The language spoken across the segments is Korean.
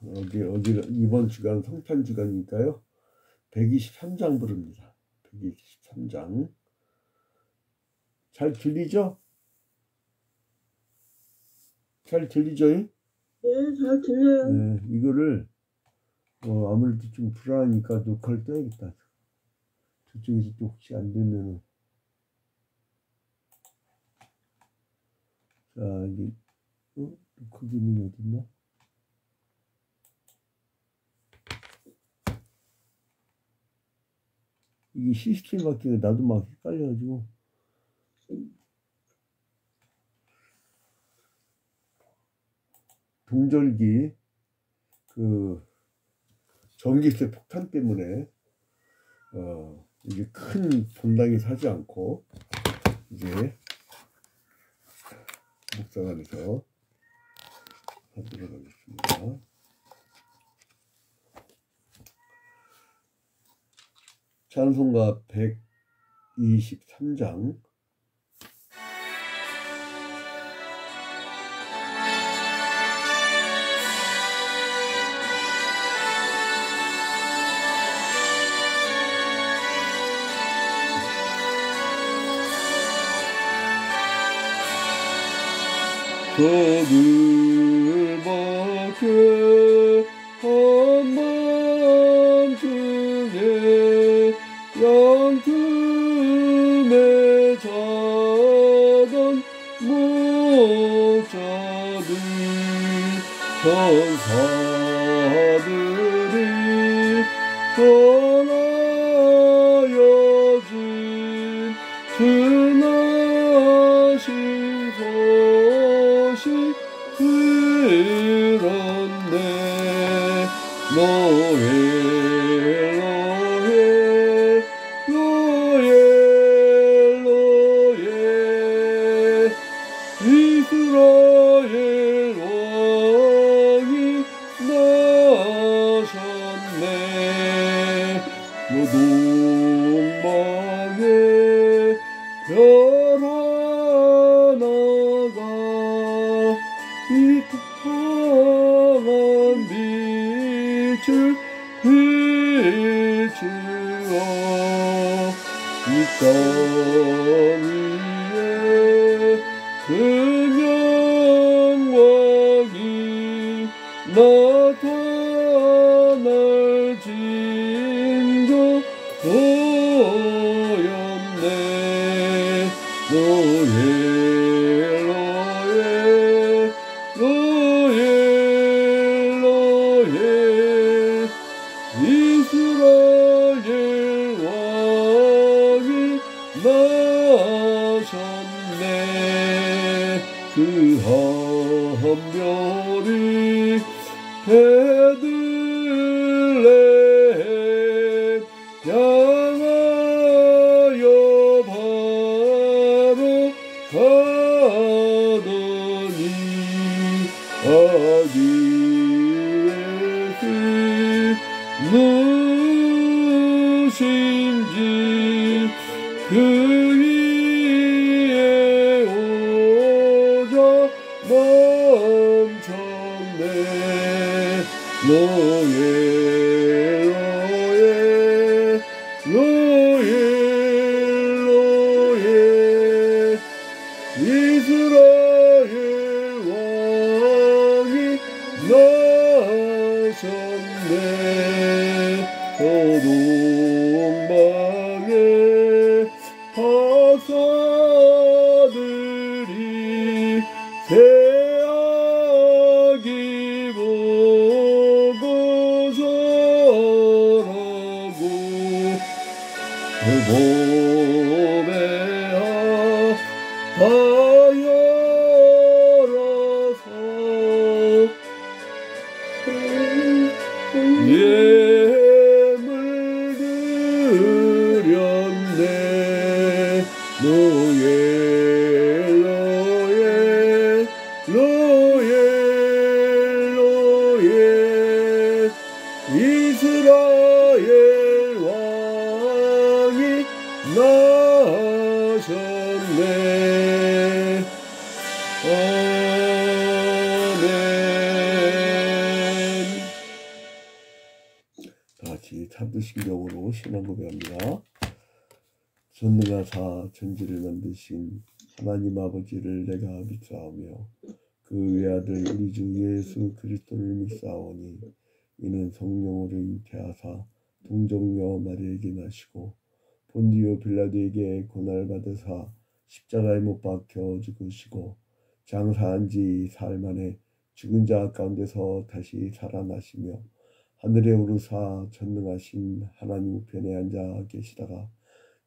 어디 이번 주간 성탄 주간이니까요. 123장 부릅니다. 123장. 잘 들리죠? 잘 들리죠? 네, 잘 들려요. 네, 이거를 아무래도 좀 불안하니까 녹화를 떠야겠다. 저쪽에서 또 혹시 안 되면은. 자, 이게 녹화 기능이 어딨나? 이게 시스템 바뀌니까 나도 막 헷갈려가지고. 동절기 그 전기세 폭탄 때문에 이게 큰 본당에 사지 않고 이제 묵상안에서 하도록 하겠습니다. 찬송가 123장. 저들 밖에 한밤중에 양틈에 자던 목자들 천사들이 전하여진 주나신 소식 들었네. 노예 노예 노예 노예 이스라엘 왕이 나셨네. 무동방에 별 하나가 이 투명한 빛을 비추어 이 땅 위에 그냥 왕이 나타날 징조 보였네. 노예 노예 노예 노예 이스라엘 왕이 나셨네. 그 한 별이 베들레헴 향하여 바로 가더니 아기 예수 누신지 그 위에 오자 멈췄네. 노예 노예 노예 노예 이스라엘 왕이 나셨네. 소동방에 박사들이 새아기 보고서라고 그 몸에 다 열어서 예물 드렸네. 노예 노예 노예 노예 이스라엘 왕이 같이 사도신경으로 신앙 고백합니다. 전능하사 천지를 만드신 하나님 아버지를 내가 믿사오며 그 외아들 우리 주 예수 그리스도를 믿사오니 이는 성령으로 잉태하사 동정녀 마리아에게 나시고 본디오 빌라도에게 고난을 받으사 십자가에 못 박혀 죽으시고 장사한 지 사흘 만에 죽은 자 가운데서 다시 살아나시며 하늘에 오르사 전능하신 하나님 우편에 앉아 계시다가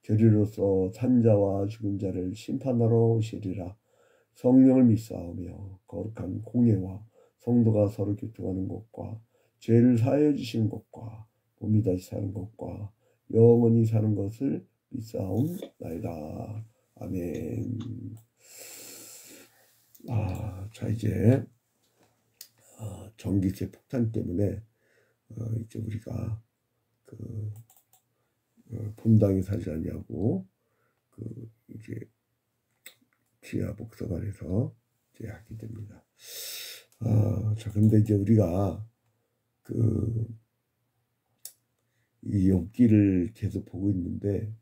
결의로서 산자와 죽은 자를 심판하러 오시리라. 성령을 믿사오며 거룩한 공예와 성도가 서로 교통하는 것과 죄를 사하여 주시는 것과 몸이 다시 사는 것과 영원히 사는 것을 믿사옵나이다. 아멘. 자 이제 전기세 폭탄 때문에 이제 우리가 그 본당에 살지 않냐고 이제 지하 복서관에서 이제 하게 됩니다. 자 근데 이제 우리가 이 욥기를 계속 보고 있는데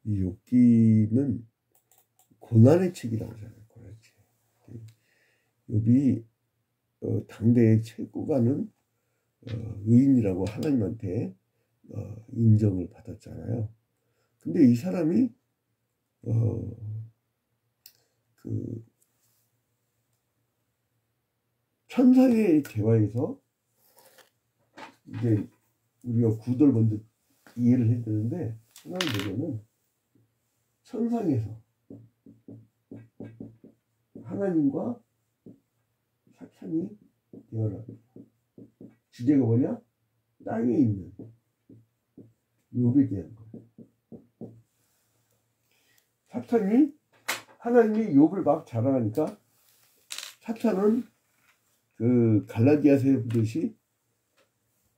이 욥기는 고난의 책이라고 하잖아요. 고난의 책. 욥이 당대의 최고가는 의인이라고 하나님한테 인정을 받았잖아요. 근데 이 사람이 천사의 대화에서 이제 우리가 구도를 먼저 이해를 해야 되는데 하나님 보면은 천상에서 하나님과 사탄이 대화합니다. 주제가 뭐냐? 땅에 있는 욥에 대한 거예요. 사탄이 하나님이 욥을 막 자랑하니까 사탄은 그 갈라디아서에 보듯이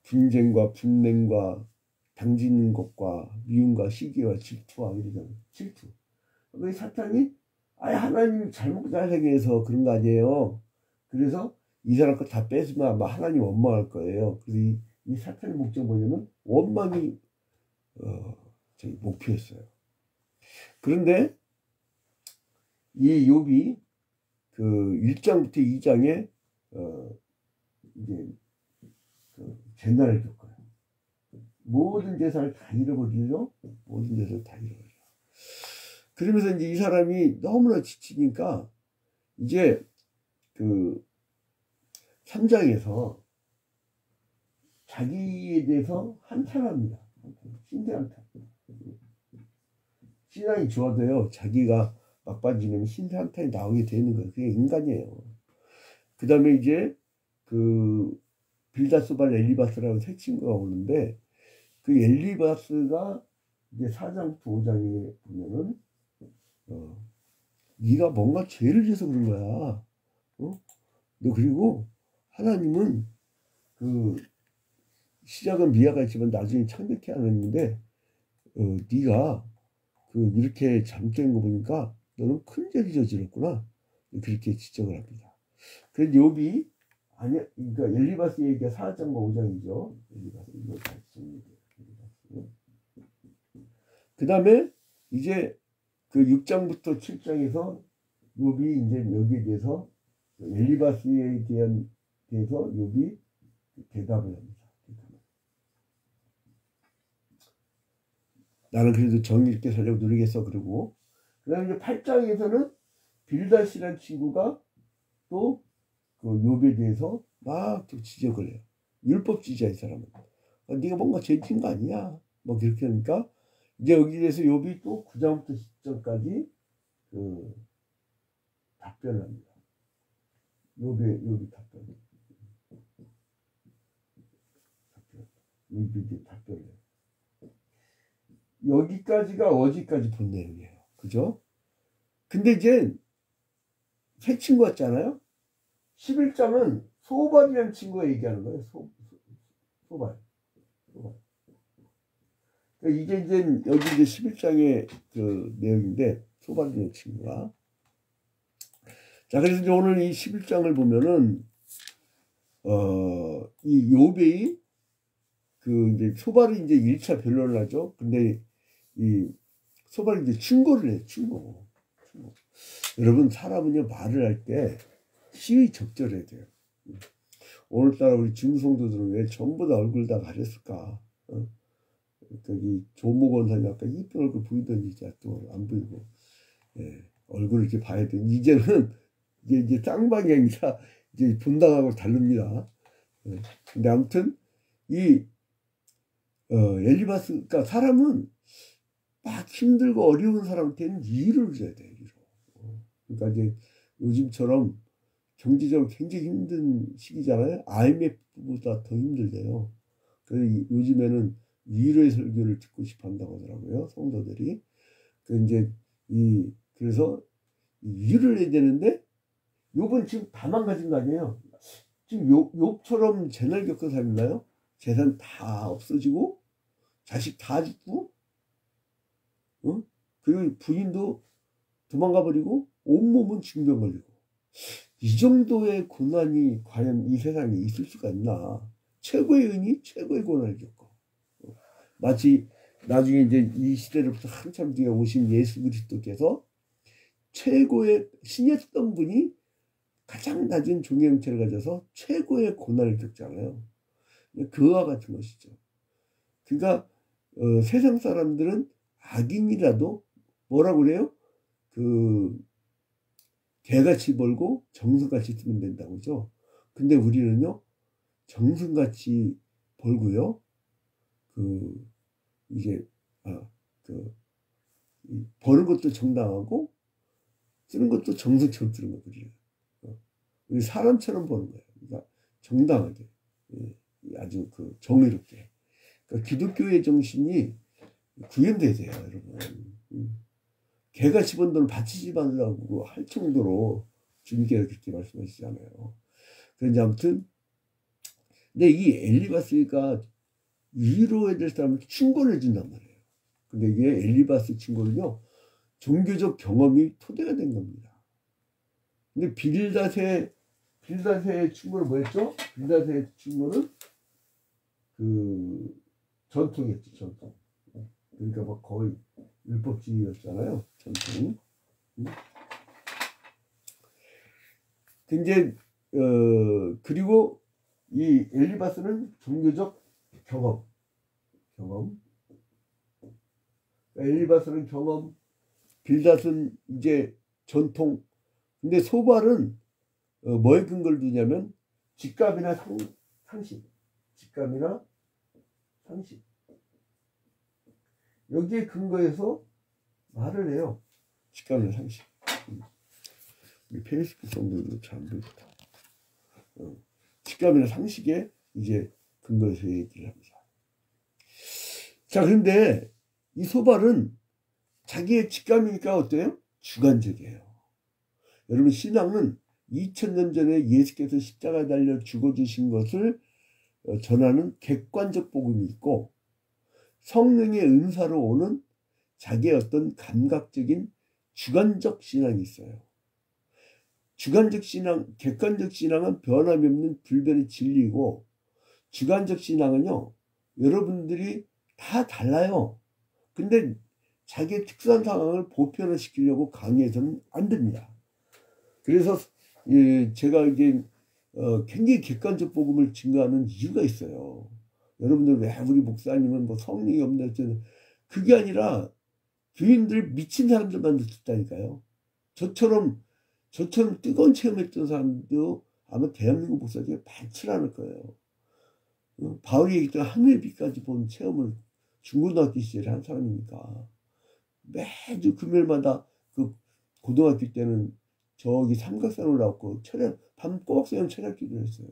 분쟁과 분냉과 당지는 것과 미움과 시기와 질투와 이러잖아요. 질투. 왜 사탄이 하나님 잘못 잘생겨서 그런 거 아니에요. 그래서 이 사람 거 다 뺏으면 아마 하나님 원망할 거예요. 그래서 이 사탄의 목적 뭐냐면 원망이 저희 목표였어요. 그런데 이 욥이 그 1장부터 2장에 이제 재난을 겪어요. 모든 재산을 다 잃어버리죠. 모든 재산을 다 잃어버려요. 그러면서 이제 이 사람이 너무나 지치니까 이제 그 3장에서 자기에 대해서 한탄합니다. 신대 한탄. 신앙이 좋아도요, 자기가 막빠지면 신대 한탄이 나오게 되는 거예요. 그게 인간이에요. 그 다음에 이제 그 빌다소발 엘리바스라는 새 친구가 오는데 그 엘리바스가 이제 4장부터 5장에 보면은 네가 뭔가 죄를 지어서 그런 거야. 너 그리고 하나님은 그 시작은 미아가 있지만 나중에 창백해 하는데 네가 그 이렇게 잘못된 거 보니까 너는 큰 죄를 저질렀구나. 그렇게 지적을 합니다. 그래서 욥이 아니야, 그러니까 엘리바스 얘기가 4장과 5장이죠. 엘리바스 이거 그 다음에 이제 그 6장부터 7장에서 욥이 이제 여기에 대해서 엘리바스에 대해서 욥이 대답을 합니다. 나는 그래도 정의 있게 살려고 노리겠어. 그러고 그 다음에 이제 8장에서는 빌닷이라는 친구가 또 그 욥에 대해서 막 또 지적을 해요. 율법주의자 이 사람은. 네가 뭔가 죄진 거 아니야. 뭐 그렇게 하니까 이제 여기에 대해서 욥이 또 9장부터 10장까지 그 답변을 합니다. 욥이 답변. 욥이 답변을 해요. 여기까지가 어제까지 본 내용이에요. 그죠? 근데 이제 새 친구 같잖아요. 11장은 소발이라는 친구가 얘기하는 거예요. 소발. 그러니까 이게 이제 여기 이제 11장의 그 내용인데 소발이라는 친구가. 자, 그래서 이제 오늘 이 11장을 보면은 이 욥이 그 이제 소발이 이제 1차 변론을 하죠. 근데 이 소발이 이제 충고를 해요. 충고. 여러분 사람은요 말을 할 때 시의 적절해야 돼요. 오늘따라 우리 중성도들은 왜 전부 다 얼굴 다 가렸을까? 저기 조모 권사님 아까 이쁜 얼굴 보이더니 이제 또 안 보이고, 예, 얼굴을 이렇게 봐야 돼. 이제는 이제 쌍방이 아니라 이제 본당하고 다릅니다. 예. 근데 아무튼 이 엘리바스, 그러니까 사람은 막 힘들고 어려운 사람한테는 이유를 줘야 돼. 이유로. 그러니까 이제 요즘처럼 경제적으로 굉장히 힘든 시기잖아요. IMF보다 더 힘들대요. 그래서 요즘에는 위로의 설교를 듣고 싶어 한다고 하더라고요. 성도들이. 그래서 위로를 해야 되는데, 욥은 지금 다 망가진 거 아니에요. 지금 욥처럼 재날 겪은 사람 있나요? 재산 다 없어지고, 자식 다 죽고, 그리고 부인도 도망가 버리고, 온몸은 징병 걸리고. 이 정도의 고난이 과연 이 세상에 있을 수가 있나. 최고의 은이 최고의 고난을 겪고, 마치 나중에 이제 이 시대로부터 한참 뒤에 오신 예수 그리스도께서 최고의 신이었던 분이 가장 낮은 종의 형체를 가져서 최고의 고난을 겪잖아요. 그와 같은 것이죠. 그러니까 세상 사람들은 악인이라도 뭐라고 그래요? 개같이 벌고 정성같이 쓰면 된다고 그죠. 근데 우리는요 정성같이 벌고요 이게 버는 것도 정당하고 쓰는 것도 정성처럼 쓰는 거거든요. 우리 사람처럼 버는 거예요. 그러니까 정당하게, 아주 정의롭게. 그러니까 기독교의 정신이 구현돼야 돼요, 여러분. 개같이 번 돈을 바치지 말라고 할 정도로 주님께서 그렇게 말씀하시잖아요. 그런데 아무튼, 근데 이 엘리바스가 위로해야 될 사람을 충고를 해준단 말이에요. 근데 이게 엘리바스 친구는요, 종교적 경험이 토대가 된 겁니다. 근데 빌닷의 친구는 뭐였죠? 빌닷의 친구는 전통이었죠, 전통. 그러니까 막 거의 율법주의였잖아요, 전통. 근데 그리고 이 엘리바스는 종교적 경험. 엘리바스는 경험, 빌닷은 이제 전통. 근데 소발은 뭐에 근거를 두냐면 직감이나 상식. 직감이나 상식. 여기에 근거해서 말을 해요. 직감이나 상식. 우리 페이스북 성도들도 잘 안 보겠다. 직감이나 상식에 이제 근거해서 얘기를 합니다. 자, 그런데 이 소발은 자기의 직감이니까 어때요? 주관적이에요. 여러분 신앙은 2000년 전에 예수께서 십자가에 달려 죽어주신 것을 전하는 객관적 복음이 있고 성령의 은사로 오는 자기의 어떤 감각적인 주관적 신앙이 있어요. 주관적 신앙, 객관적 신앙은 변함이 없는 불변의 진리이고 주관적 신앙은요 여러분들이 다 달라요. 근데 자기의 특수한 상황을 보편화시키려고 강의해서는 안 됩니다. 그래서 제가 이제 굉장히 객관적 복음을 증거하는 이유가 있어요. 여러분들 왜 우리 목사님은 뭐 성령이 없나 했잖아요. 그게 아니라 교인들 미친 사람들만 듣다니까요. 저처럼 뜨거운 체험했던 사람도 아마 대한민국 목사 중에 많지 않을 거예요. 바울이 얘기했던 하늘의 빛까지 본 체험을 중고등학교 시절에 한 사람이니까 매주 금요일마다 고등학교 때는 저기 삼각산 올라왔고 밤 꼬박 새는 철학 기도를 했어요.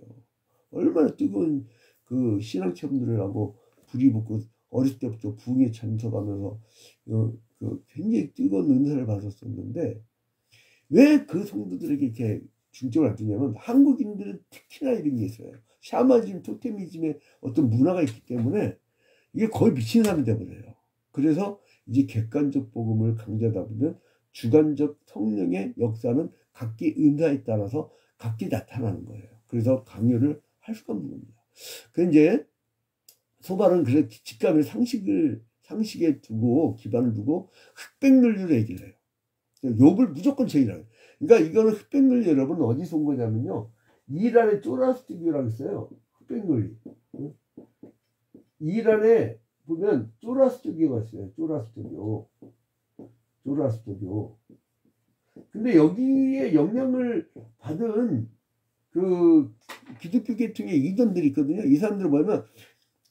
얼마나 뜨거운 신앙 체험들을 하고 불이 붙고 어릴 때부터 부흥에 참석하면서 굉장히 뜨거운 은사를 받았었는데 왜 그 성도들에게 이렇게 중점을 안 두냐면 한국인들은 특히나 이런 게 있어요. 샤머니즘, 토테미즘의 어떤 문화가 있기 때문에 이게 거의 미친 사람이 돼버려요. 그래서 이제 객관적 복음을 강조하다 보면 주관적 성령의 역사는 각기 은사에 따라서 각기 나타나는 거예요. 그래서 강요를 할 수가 없는 겁니다. 그 이제 소발은 그래서 직감의 상식에 두고 기반을 두고 흑백논리로 얘기를 해요. 욥을 무조건 제기해요. 그러니까 이거는 흑백논리 여러분 어디서 온 거냐면요. 이란의 쪼라스트교라고 있어요. 흑백논리. 이란에 보면 쪼라스트교가 있어요. 쪼라스트교. 근데 여기에 영향을 받은 그 기독교 계통의 이단들이 있거든요. 이 사람들 보면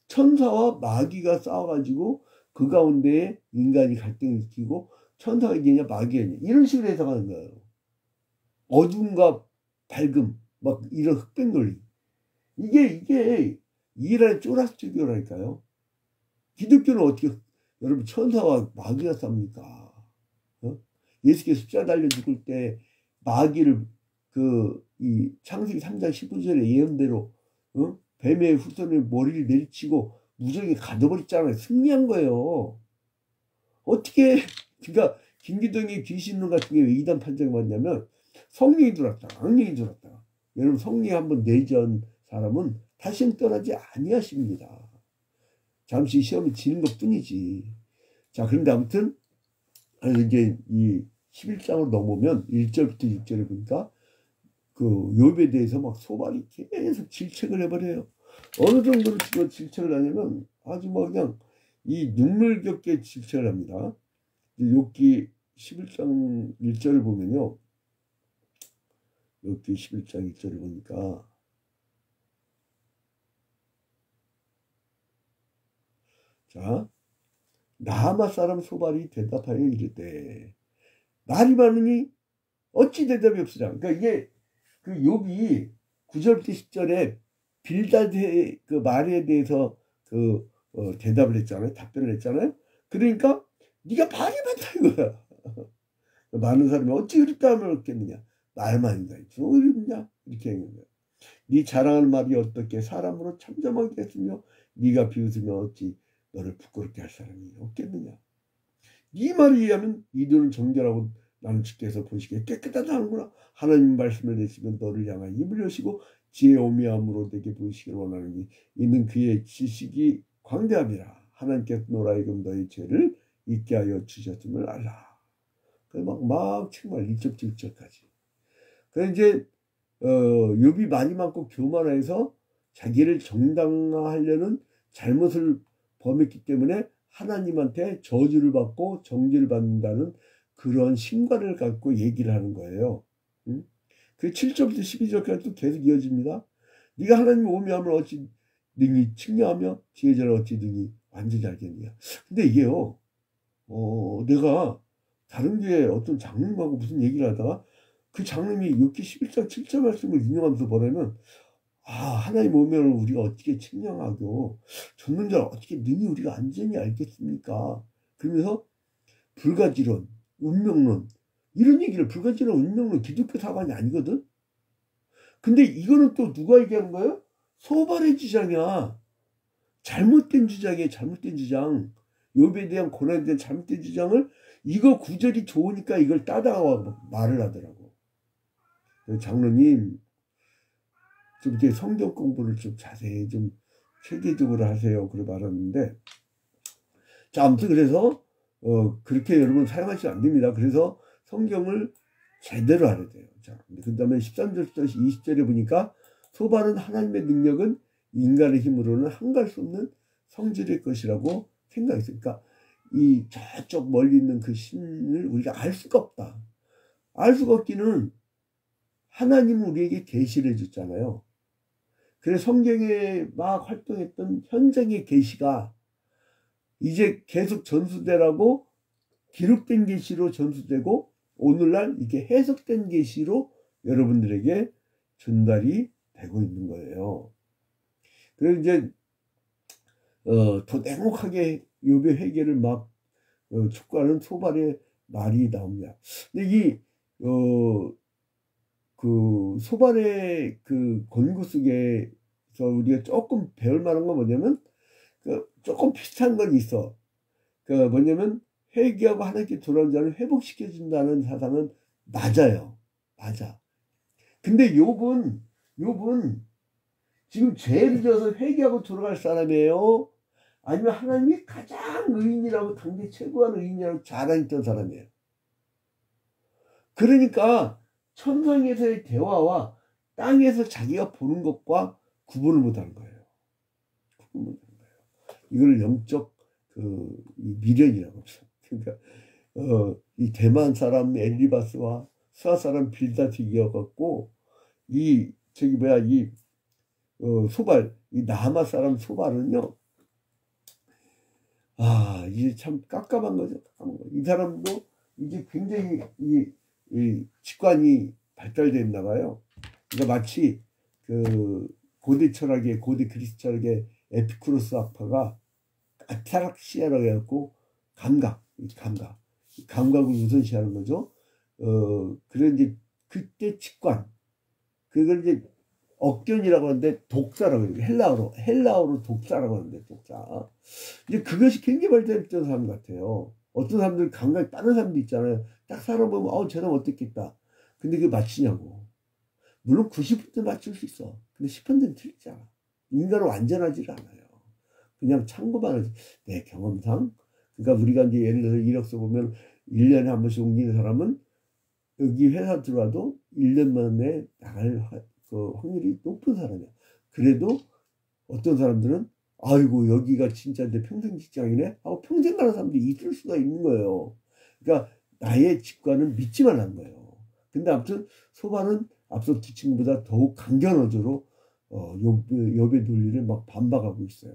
천사와 마귀가 싸워가지고 그 가운데 인간이 갈등을 일으키고 천사가 이기냐 마귀가 이기냐 이런 식으로 해석하는 거예요. 어둠과 밝음 막 이런 흑백 논리. 이게 이란의 쪼라스트교라니까요. 기독교는 어떻게 여러분 천사와 마귀가 싸웁니까? 예수께서 십자가 달려 죽을 때 마귀를 이 창세기 3장 19절의 예언대로 뱀의 후손의 머리를 내리치고 무정이 가둬버렸잖아요. 승리한 거예요. 어떻게 그러니까 김기동이 귀신론 같은 게 왜 이단 판정을 받냐면 성령이 들어왔다 악령이 들어왔다. 여러분 성령이 한번 내전 사람은 다시는 떠나지 아니하십니다. 잠시 시험을 지는 것 뿐이지. 자, 그런데 아무튼 이제 이 11장으로 넘으면 1절부터 6절에 보니까 그 욥에 대해서 막 소발이 계속 질책을 해버려요. 어느 정도로 질책을 하냐면 아주 뭐 그냥 이 눈물겹게 질책을 합니다. 욥기 11장 1절을 보면요. 욥기 11장 1절을 보니까 자, 나하마 사람 소발이 대답하여 이르되 말이 많으니 어찌 대답이 없으랴. 그러니까 이게 그 욥이 9절부터 10절에 빌닷의 그 말에 대해서 대답을 했잖아요. 답변을 했잖아요. 그러니까 네가 말이 많다 이거야. 많은 사람이 어찌 그렇다 하면 없겠느냐. 말만인가 어렵냐 이렇게 하는 거야. 네 자랑하는 말이 어떻게 사람으로 참잠하게 했으며 네가 비웃으면 어찌 너를 부끄럽게 할 사람이 없겠느냐. 네 말에 의하면 이들은 정결하고 나는 주께서 보시기에 깨끗하다 하는구나. 하나님 말씀을 내시면 너를 향하여 입을 여시고 지혜의 오미함으로 내게 보이시기를 원하느니 이는 그의 지식이 광대함이라. 하나님께서 너라하여금 너의 죄를 잊게 하여 주셨음을 알라. 그래서 막 정말 1절 7절까지. 그래서 이제 욥이 많이 많고 교만해서 자기를 정당화하려는 잘못을 범했기 때문에 하나님한테 저주를 받고 정죄를 받는다는 그런 신과를 갖고 얘기를 하는 거예요. 그 7절부터 12절까지 또 계속 이어집니다. 네가 하나님의 오미함을 어찌 능히 측량하며 지혜자를 어찌 능히 완전히 알겠느냐. 근데 이게요. 내가 다른 교회 어떤 장로님하고 무슨 얘기를 하다가 그 장로님이 욥기 11장 7절 말씀을 인용하면서 뭐냐면 하나님 오면을 우리가 어떻게 측량하고 죽는 자를 어떻게 능히 우리가 안전히 알겠습니까? 그러면서 불가지론, 운명론 이런 얘기를 불가지론, 운명론 기독교 사관이 아니거든? 근데 이거는 또 누가 얘기하는 거예요? 소발의 주장이야. 잘못된 주장이에요. 잘못된 주장. 욥에 대한 고난에 대한 잘못된 주장을 이거 구절이 좋으니까 이걸 따다가 말을 하더라고. 장로님 좀 이렇게 성경 공부를 좀 자세히 좀 체계적으로 하세요. 그래 말았는데 자 아무튼 그래서 그렇게 여러분 사용하시면 안 됩니다. 그래서 성경을 제대로 알아야 돼요. 자, 그 다음에 13절부터 20절에 보니까 소발은 하나님의 능력은 인간의 힘으로는 한가할 수 없는 성질의 것이라고 생각했어요. 그러니까 이 저쪽 멀리 있는 그 신을 우리가 알 수가 없다. 알 수가 없기는 하나님은 우리에게 계시를 해줬잖아요. 그래서 성경에 막 활동했던 현장의 계시가 이제 계속 전수되라고 기록된 계시로 전수되고 오늘날 이게 해석된 계시로 여러분들에게 전달이 되고 있는 거예요. 그래서 이제 더 냉혹하게 욥의 회개를 막 촉구하는 소발의 말이 나옵니다. 근데 그 소발의 그 권고 속에서 우리가 조금 배울 만한 건 뭐냐면 조금 비슷한 건 있어. 뭐냐면 회개하고 하나님께 돌아온 자를 회복시켜준다는 사상은 맞아요. 맞아. 근데 욥은 지금 죄를 져서 회개하고 돌아갈 사람이에요. 아니면 하나님이 가장 의인이라고 당대 최고한 의인이라고 자랑했던 사람이에요. 그러니까 천상에서의 대화와 땅에서 자기가 보는 것과 구분을 못하는 거예요. 구분을 못하는 거예요. 이걸 영적 미련이라고 해요. 그러니까 이 대만 사람 엘리바스와 수아 사람 빌다틱이어갖고 이 소발, 이 나하마 사람 소발은요, 이게 참 깝깝한 거죠. 깝깝한 거. 이 사람도 이제 굉장히 이 직관이 발달됐나 봐요. 그러니까 마치 고대 철학의, 고대 그리스 철학의 에피쿠로스 학파가 아타락시아라고 해갖고 감각을 우선시하는 거죠. 그런 이제 그때 직관, 그걸 이제 억견이라고 하는데 독사라고 해요. 헬라어로 독사라고 하는데 독사. 이제 그것이 굉장히 발달했던 사람 같아요. 어떤 사람들 감각이 빠른 사람도 있잖아요. 딱 살아보면 저 사람 어떻겠다. 근데 그게 맞추냐고. 물론 90% 맞출 수 있어. 근데 10%는 틀리잖아. 인간은 완전하지 않아요. 그냥 참고만 하지. 내 경험상. 그러니까 우리가 이제 예를 들어서 이력서 보면 1년에 한 번씩 옮기는 사람은 여기 회사 들어와도 1년 만에 나갈 확률이 높은 사람이야. 그래도 어떤 사람들은 아이고 여기가 진짜 내 평생 직장이네 하고 평생 가는 사람들이 있을 수가 있는 거예요. 그러니까 나의 직관은 믿지만 한 거예요. 근데 아무튼 소반은 앞서 두 친구보다 더욱 강경 어조로 욥의 논리를 막 반박하고 있어요.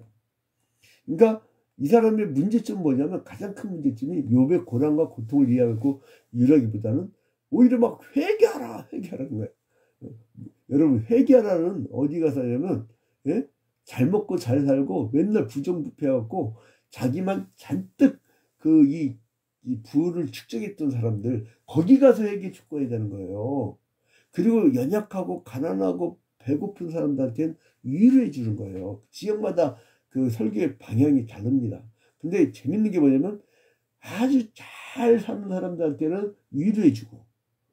그러니까 이 사람의 문제점은 뭐냐면 가장 큰 문제점이 욥의 고난과 고통을 이해하고 이러기보다는 오히려 막 회개하라는 거예요. 여러분 회개하라는 어디 가서 하냐면 잘 먹고 잘 살고 맨날 부정부패해갖고 자기만 잔뜩 이 부를 축적했던 사람들 거기 가서 회개 촉구해야 되는 거예요. 그리고 연약하고 가난하고 배고픈 사람들한테는 위로해 주는 거예요. 지역마다 그 설교의 방향이 다릅니다. 근데 재밌는 게 뭐냐면 아주 잘 사는 사람들한테는 위로해 주고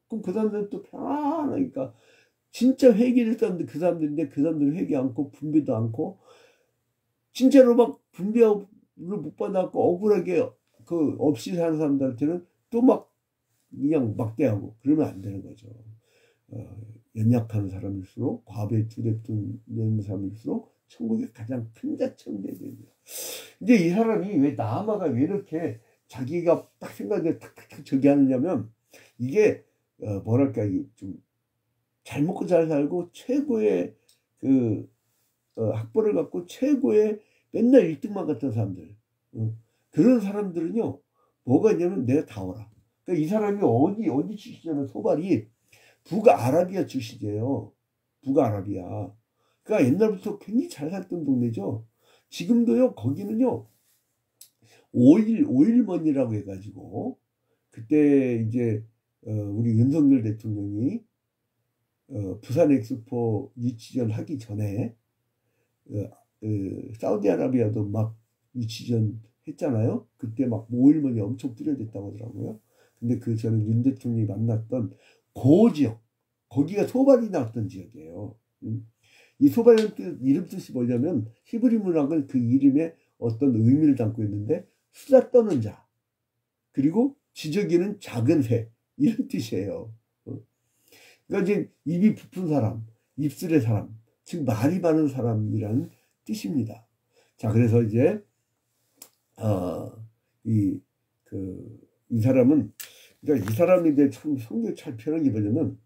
그럼 그 사람들은 또 편안하니까 진짜 회개를 했다는데 그 사람들은 회개 않고 분배도 않고 진짜로 막 분배를 못 받아갖고 억울하게 없이 사는 사람들한테는 또 막 그냥 막대하고 그러면 안 되는 거죠. 연약한 사람일수록 과부의 두렵던 사람일수록 천국의 가장 큰 자처럼 돼야 됩니다. 근데 이 사람이 왜 나아마가 왜 이렇게 자기가 딱 생각에 탁탁탁 저기 하느냐면 이게 뭐랄까 좀 잘 먹고 잘 살고 최고의 학벌을 갖고 최고의 맨날 1등만 같은 사람들 그런 사람들은요 뭐가 있냐면 내가 다 오라. 그러니까 이 사람이 어디 출신이냐면 소발이 북아라비아 출신이에요. 북아라비아. 그러니까 옛날부터 굉장히 잘 살던 동네죠. 지금도요 거기는요 오일먼이라고 해가지고 그때 이제 우리 윤석열 대통령이 부산 엑스포 유치전 하기 전에 사우디아라비아도 막 유치전 했잖아요. 그때 막 오일먼이 엄청 뚜렷했다고 하더라고요. 근데 저는 윤 대통령이 만났던 그 지역 거기가 소발이 나왔던 지역이에요. 이 소발이라는 이름 뜻이 뭐냐면 히브리 문학은 그 이름에 어떤 의미를 담고 있는데 수다 떠는 자 그리고 지저귀는 작은 새 이런 뜻이에요. 그러니까 이제 입이 부푼 사람, 입술의 사람, 즉 말이 많은 사람이라는 뜻입니다. 자, 그래서 이제 이 사람은 그러니까 이 사람이 이제 참 성격 잘 표현한 게 뭐냐면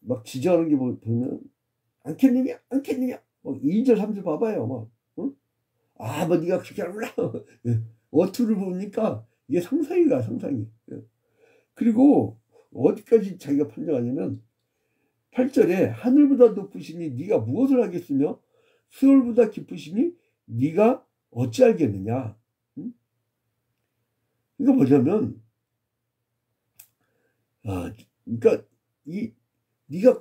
막 지적하는 게 보면 안겠느냐 뭐 2절 3절 봐봐요 막 뭐 네가 그렇게 하라 어투를 보니까 이게 상상이가 상상이. 그리고 어디까지 자기가 판정하냐면 8절에 하늘보다 높으시니 네가 무엇을 하겠으며 수월보다 깊으시니 네가 어찌 알겠느냐. 그러니까 뭐냐면 그러니까 네가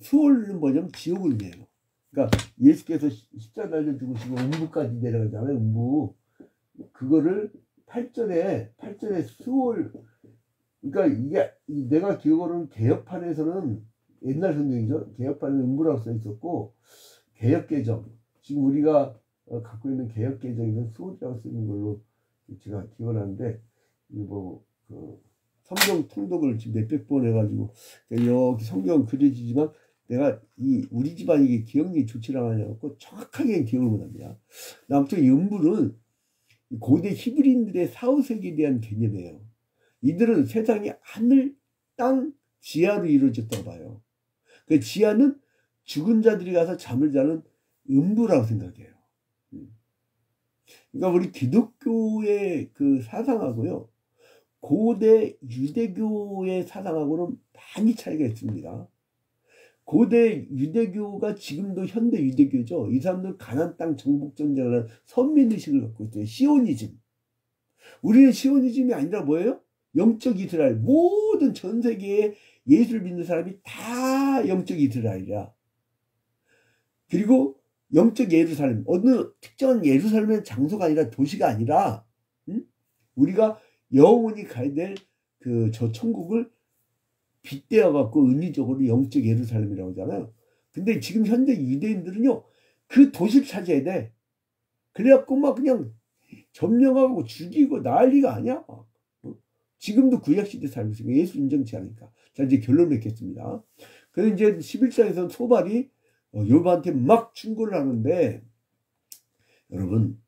수월은 뭐냐면 지옥을 의미해요. 그러니까 예수께서 십자가 달려 죽으시고 음부까지 내려가잖아요. 음부. 그거를 8절에 수월 그러니까 이게 내가 기억으로는 개혁판에서는 옛날 성경이죠. 개혁판에는 음부라고 써 있었고 개역개정, 지금 우리가 갖고 있는 개역개정이는 수호자가 쓰는 걸로 제가 기억을 하는데, 그 성경 통독을 지금 몇백 번 해가지고 여기 성경 그려지지만 내가 우리 집안이 이게 기억력이 좋지 않아갖고 정확하게 기억을 못합니다. 아무튼 이 음부는 고대 히브리인들의 사후세계에 대한 개념이에요. 이들은 세상이 하늘, 땅, 지하로 이루어졌다고 봐요. 그 지하는 죽은 자들이 가서 잠을 자는 음부라고 생각해요. 그러니까 우리 기독교의 그 사상하고요, 고대 유대교의 사상하고는 많이 차이가 있습니다. 고대 유대교가 지금도 현대 유대교죠. 이 사람들 가나안 땅 정복 전쟁을 선민의식을 갖고 있어요. 시오니즘. 우리는 시오니즘이 아니라 뭐예요? 영적 이스라엘. 모든 전 세계에 예수를 믿는 사람이 다 영적 이스라엘이야. 그리고 영적 예루살렘. 어느 특정한 예루살렘의 장소가 아니라, 도시가 아니라, 우리가 영원히 가야 될 저 천국을 빗대어 갖고 은리적으로 영적 예루살렘이라고 하잖아요. 근데 지금 현재 유대인들은요, 그 도시를 찾아야 돼. 그래갖고 막 그냥 점령하고 죽이고 난리가 아니야. 지금도 구약시대 살고 있으니까 예수 인정치 않으니까. 자, 이제 결론 맺겠습니다. 그래서 이제 11장에서는 소발이 욥한테 막 충고를 하는데, 여러분,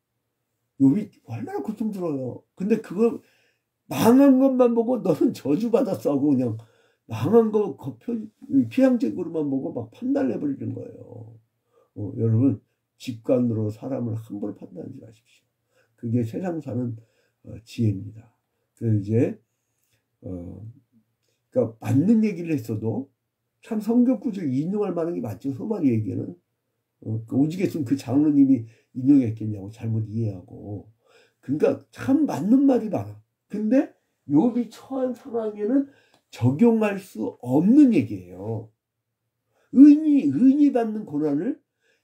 욥이 얼마나 고통스러워요. 근데 그거 망한 것만 보고 너는 저주받았어 하고 그냥 망한 거 피상적으로만 보고 막 판단해버리는 거예요. 여러분, 직관으로 사람을 함부로 판단하지 마십시오. 그게 세상 사는 지혜입니다. 그래서 이제 그러니까 맞는 얘기를 했어도 참 성경 구절 인용할 만한 게 맞죠. 소발이 얘기는 오죽했으면 그 장로님이 인용했겠냐고 잘못 이해하고. 그러니까 참 맞는 말이 많아. 근데 욥이 처한 상황에는 적용할 수 없는 얘기예요. 의인이 받는 고난을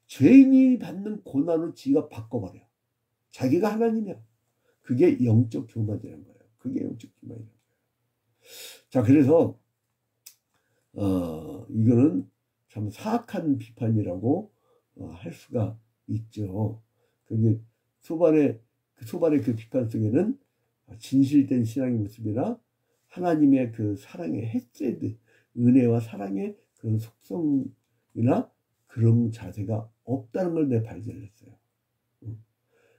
죄인이 받는 고난으로 지가 바꿔버려. 자기가 하나님이야. 그게 영적 교만이라는 거예요. 그게 영적 교만이라는 거예요. 자, 그래서 이거는 참 사악한 비판이라고 할 수가 있죠. 그게 소발의 그 비판 속에는 진실된 신앙의 모습이나 하나님의 그 사랑의 헤세드, 은혜와 사랑의 그런 속성이나 그런 자세가 없다는 걸 내가 발견을 했어요.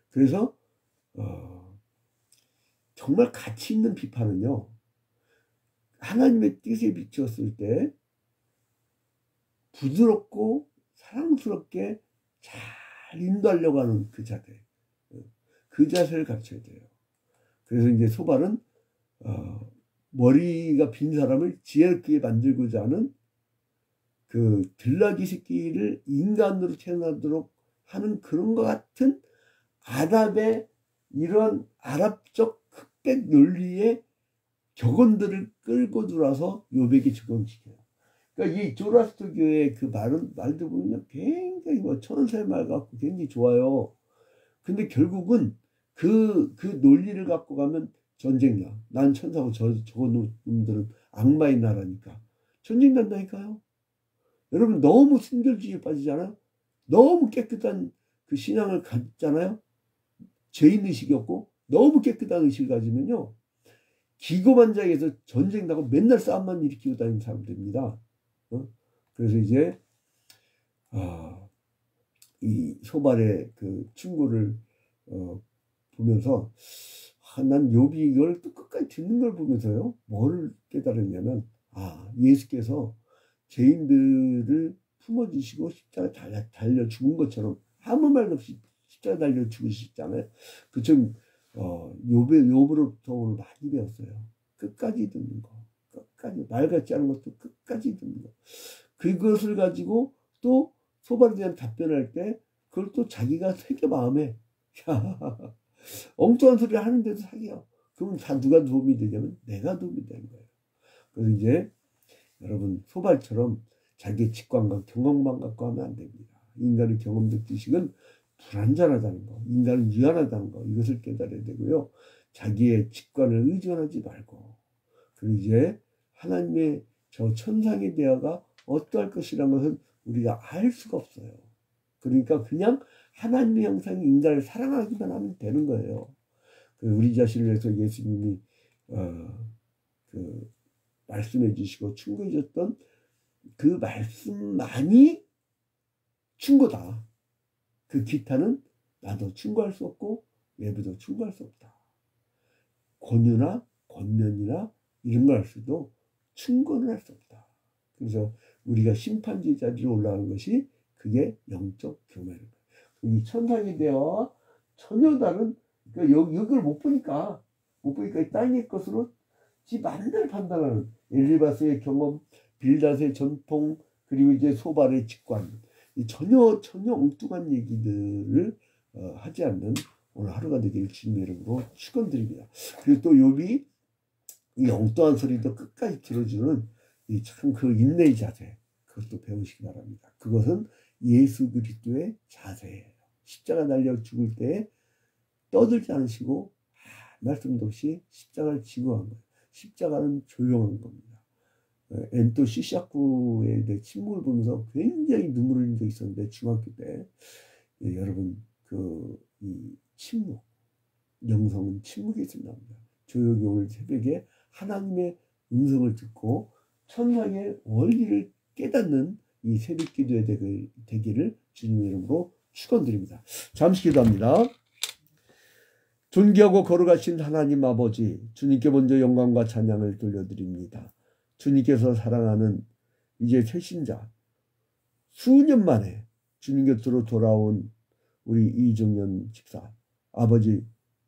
그래서 정말 가치 있는 비판은요, 하나님의 뜻에 비추었을 때 부드럽고 사랑스럽게 잘 인도하려고 하는 그 자세, 그 자세를 갖춰야 돼요. 그래서 이제 소발은 머리가 빈 사람을 지혜롭게 만들고자 하는 그 들나귀 새끼를 인간으로 태어나도록 하는 그런 것 같은 아랍의 이런 아랍적 흑백 논리의 격언들을 끌고 들어와서 욥에게 적용시켜요. 그러니까 이 조라스터교의 그 말도 보면 굉장히 뭐 천사의 말 같고 굉장히 좋아요. 근데 결국은 그 논리를 갖고 가면 전쟁나. 난 천사고 저거 놈들은 악마의 나라니까. 전쟁 난다니까요. 여러분 너무 순결주의에 빠지잖아요. 너무 깨끗한 그 신앙을 갖잖아요. 죄인의식이 없고 너무 깨끗한 의식을 가지면요, 기고만장해서 전쟁 나고 맨날 싸움만 일으키고 다니는 사람들입니다. 그래서 이제 이 소발의 그 충고를 보면서 난 욥이 이걸 또 끝까지 듣는 걸 보면서요, 뭘 깨달았냐면, 예수께서 죄인들을 품어주시고 십자가 달려 죽은 것처럼 아무 말 없이 십자가 달려 죽으시잖아요. 그처럼 욥으로부터 오늘 많이 배웠어요. 끝까지 듣는 거, 끝까지 말 같지 않은 것도 끝까지 듣는 거. 그것을 가지고 또 소발에 대한 답변할 때 그걸 또 자기가 새겨 마음에 엉뚱한 소리 하는데도 사겨. 그럼 다 누가 도움이 되냐면 내가 도움이 되는 거예요. 그래서 이제 여러분 소발처럼 자기의 직관과 경험만 갖고 하면 안 됩니다. 인간의 경험적 지식은 불완전하다는 거, 인간은 유한하다는 거, 이것을 깨달아야 되고요. 자기의 직관을 의존하지 말고, 그리고 이제 하나님의 저 천상의 대화가 어떠할 것이라는 것은 우리가 알 수가 없어요. 그러니까 그냥 하나님의 형상의 인간을 사랑하기만 하면 되는 거예요. 우리 자신을 위해서 예수님이 말씀해 주시고 충고해 줬던 그 말씀만이 충고다. 그 기타는 나도 충고할 수 없고 외부도 충고할 수 없다. 권유나 권면이나 이런 걸 할 수도 충고는 할 수 없다. 그래서 우리가 심판주의 자리로 올라가는 것이 그게 영적 교만인 거예요. 이 천상에 대하여 전혀 다른, 그러니까 여기를 못 보니까 이 땅의 것으로 지 만날 판단하는 엘리바스의 경험, 빌닷의 전통, 그리고 이제 소발의 직관, 전혀 엉뚱한 얘기들을 하지 않는 오늘 하루가 되기를 주님의 이름으로 축원드립니다. 그리고 또 욥이 이 엉뚱한 소리도 끝까지 들어주는 참 그 인내의 자세, 그것도 배우시기 바랍니다. 그것은 예수 그리스도의 자세예요. 십자가 달려 죽을 때 떠들지 않으시고 말씀도 없이 십자가를 지고 간 거예요. 십자가는 조용한 겁니다. 엔토 시샤쿠에 대해 침묵을 보면서 굉장히 눈물을 흘린 적이 있었는데 중학교 때 여러분 이 침묵, 영성은 침묵에 있습니다. 조용히 오늘 새벽에 하나님의 음성을 듣고 천상의 원리를 깨닫는 이 새벽 기도의 되기를 주님의 이름으로 축원드립니다. 잠시 기도합니다. 존귀하고 거룩하신 하나님 아버지, 주님께 먼저 영광과 찬양을 돌려드립니다. 주님께서 사랑하는 이제 새신자, 수년 만에 주님 곁으로 돌아온 우리 이정연 집사, 아버지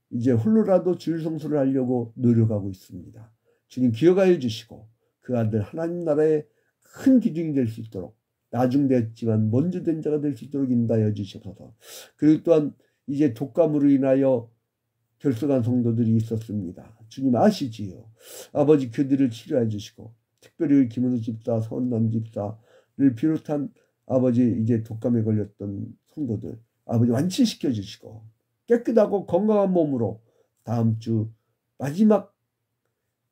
이제 홀로라도 주일 성수를 하려고 노력하고 있습니다. 주님 기억하여 주시고 그 아들 하나님 나라의 큰 기둥이 될 수 있도록, 나중됐지만 먼저 된 자가 될 수 있도록 인도하여 주시옵소서. 그리고 또한 이제 독감으로 인하여 결석한 성도들이 있었습니다. 주님 아시지요. 아버지 그들을 치료해 주시고 특별히 김은우 집사, 서은남 집사를 비롯한 아버지 이제 독감에 걸렸던 성도들 아버지 완치시켜 주시고 깨끗하고 건강한 몸으로 다음 주 마지막,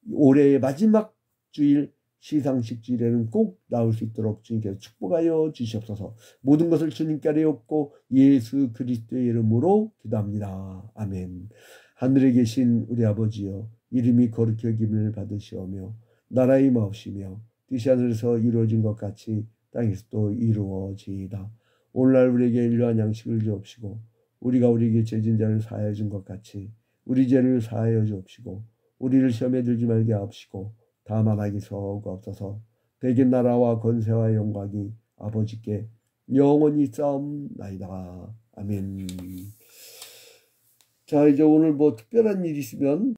올해의 마지막 주일 시상식 주일에는 꼭 나올 수 있도록 주님께서 축복하여 주시옵소서. 모든 것을 주님께 아뢰옵고 예수 그리스도의 이름으로 기도합니다. 아멘. 하늘에 계신 우리 아버지여, 이름이 거룩히 여김을 받으시오며 나라의 마옵시며 뜻이 하늘에서 이루어진 것 같이 땅에서도 이루어지이다. 오늘날 우리에게 일용할 양식을 주옵시고 우리가 우리에게 죄진 자를 사하여 준 것 같이 우리 죄를 사하여 주옵시고 우리를 시험에 들지 말게 하옵시고 다만 악에서 구하옵소서. 대개 나라와 권세와 영광이 아버지께 영원히 싸움나이다. 아멘. 자, 이제 오늘 뭐 특별한 일 있으면